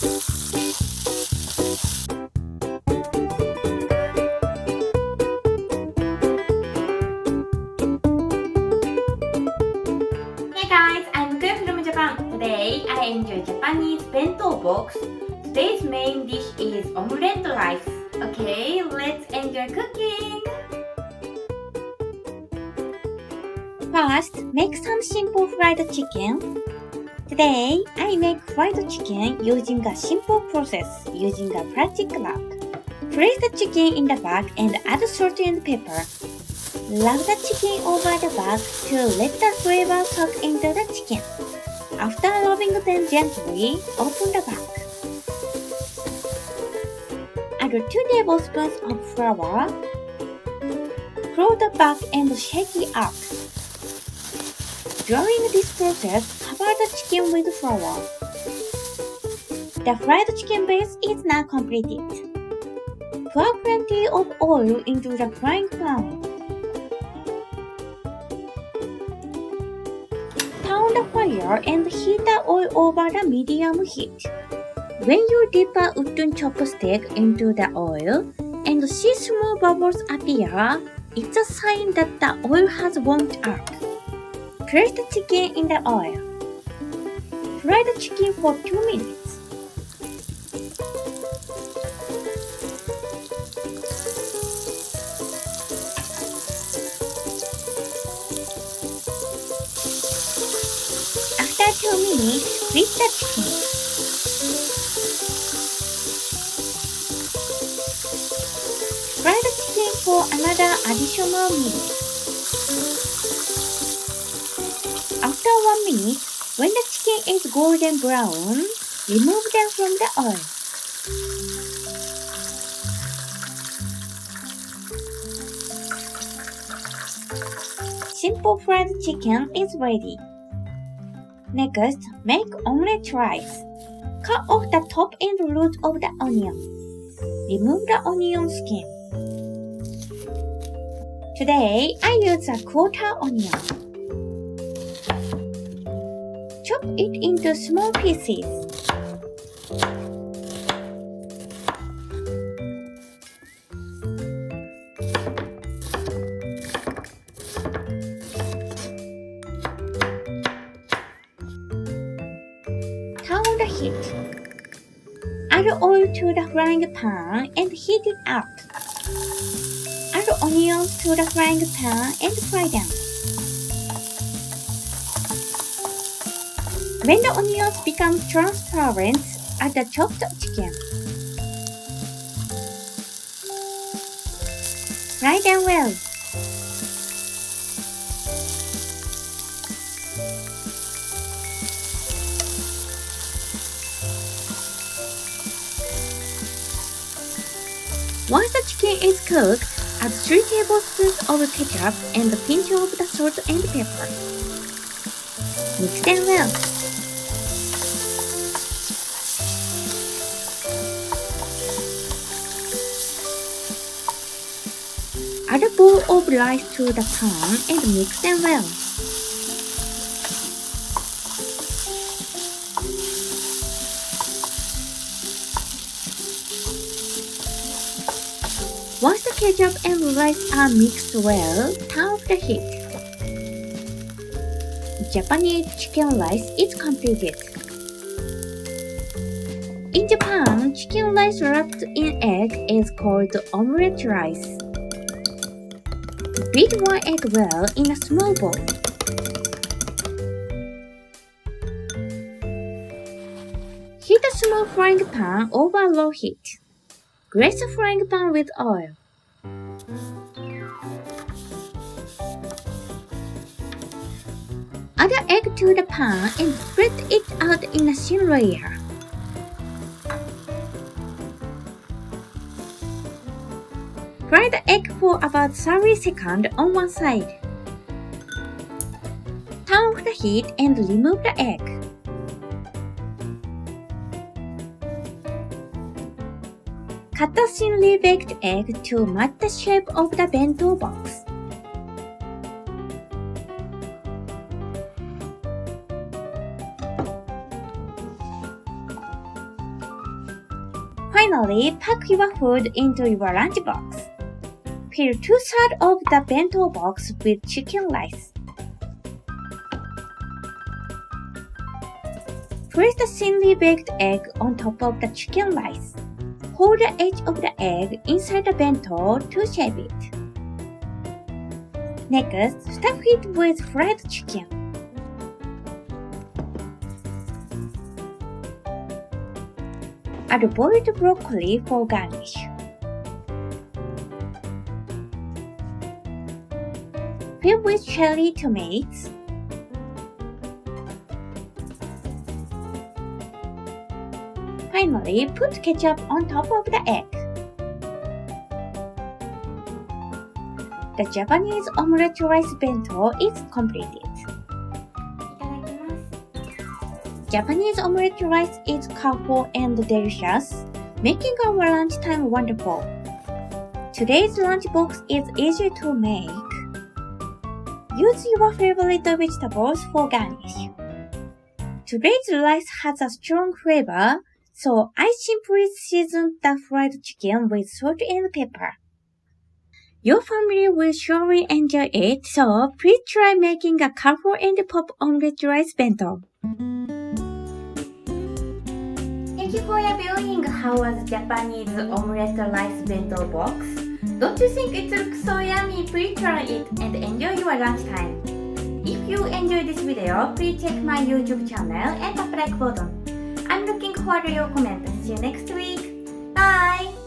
Hey guys, I'm Kuyo from Japan. Today I enjoy Japanese bento box. Today's main dish is omelette rice. Okay, let's enjoy cooking. First, make some simple fried chicken. Today, I make fried chicken using a simple process using a plastic wrap. Place the chicken in the bag and add salt and pepper. Rub the chicken over the bag to let the flavor soak into the chicken. After rubbing them gently, open the bag. Add 2 tablespoons of flour. Close the bag and shake it up. During this process, cover the chicken with flour. The fried chicken base is now completed. Pour plenty of oil into the frying pan. Turn the fire and heat the oil over the medium heat. When you dip a wooden chopstick into the oil and see small bubbles appear, it's a sign that the oil has warmed up. Place the chicken in the oil. Fry the chicken for 2 minutes. After 2 minutes, flip the chicken. Fry the chicken for another additional minute. After 1 minute, when the chicken is golden brown, remove them from the oil. Simple fried chicken is ready. Next, make omelette rice. Cut off the top and root of the onion. Remove the onion skin. Today, I use a quarter onion. Chop it into small pieces. Turn the heat. Add oil to the frying pan and heat it up. Add onions to the frying pan and fry them. When the onions become transparent, add the chopped chicken. Fry them well. Once the chicken is cooked, add 3 tablespoons of ketchup and a pinch of the salt and pepper. Mix them well. Add a bowl of rice to the pan and mix them well. Once the ketchup and rice are mixed well, turn off the heat. Japanese chicken rice is completed. In Japan, chicken rice wrapped in egg is called omelette rice. Beat 1 egg well in a small bowl. Heat a small frying pan over low heat. Grease the frying pan with oil. Add the egg to the pan and spread it out in a thin layer. Fry the egg for about 30 seconds on one side. Turn off the heat and remove the egg. Cut the thinly baked egg to match the shape of the bento box. Finally, pack your food into your lunchbox. Fill 2/3 of the bento box with chicken rice. Place the thinly baked egg on top of the chicken rice. Hold the edge of the egg inside the bento to shape it. Next, stuff it with fried chicken. Add boiled broccoli for garnish. Fill with cherry tomatoes. Finally, put ketchup on top of the egg. The Japanese omelette rice bento is completed. Japanese omelette rice is colorful and delicious, making our lunchtime wonderful. Today's lunchbox is easy to make. Use your favorite vegetables for garnish. Today's rice has a strong flavor, so I simply seasoned the fried chicken with salt and pepper. Your family will surely enjoy it, so please try making a colorful and pop omelette rice bento. Thank you for reviewing how was Japanese omelette rice bento box. Don't you think it looks so yummy? Please try it and enjoy your lunchtime. If you enjoyed this video, please check my YouTube channel and the like button. I'm looking forward to your comments. See you next week. Bye!